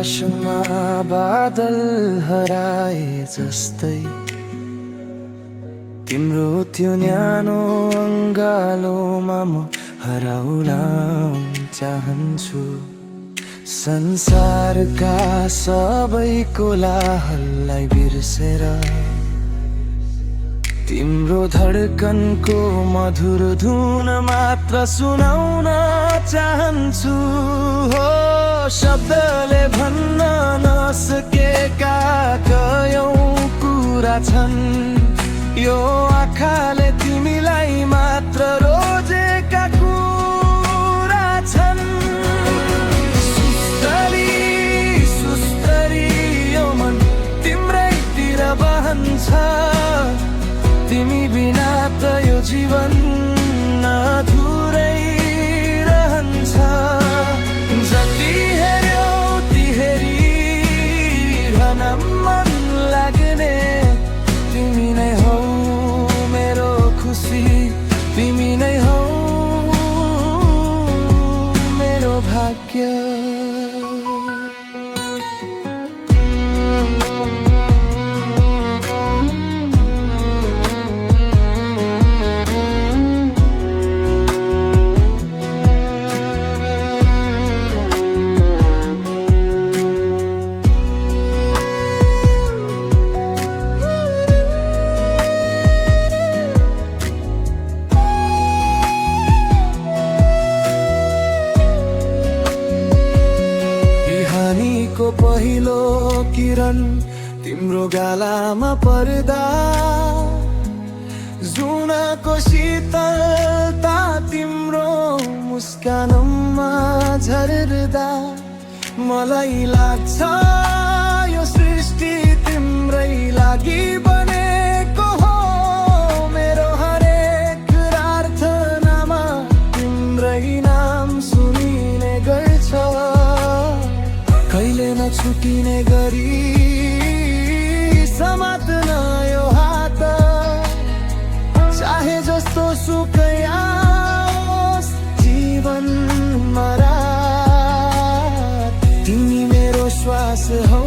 आकाशमा बादल हराए जस्तै तिम्रो त्यो न्यानो अङ्गालोमा म हराउन चाहन्छु। संसारका सबै कोलाहललाई बिर्सेर तिम्रो धड्कनको मधुर धुन मात्र सुनाउन चाहन्छु। हो शब्दले भन्न नसकेका कयौं कुरा छन्, यो आँखाले तिमीलाई मात्र रोजेका कुरा छन्। सुस्तरी सुस्तरी यो मन तिम्रैतिर बहन्छ, तिमी बिना त यो जीवन अधुरै रहन्छ। जति हेऱ्यौ ती हेरिरहन मन लाग्ने, तिमी नै हौ मेरो खुसी, तिमी नै हौ मेरो भाग्य। को पहिलो किरण तिम्रो गालामा पर्दा, जुनको शीतलता तिम्रो मुस्कानमा झर्दा, मलाई लाग्छ यो सृष्टि तिम्रै लागि बनेको हो। मेरो हरेक प्रार्थनामा तिम्रै नाम सुनिने गर्छ, कहिले नछुटिने गरी समात्न यो हात। चाहे जस्तो सुकै आओस् जीवनमा रात, तिमी मेरो श्वास हौ।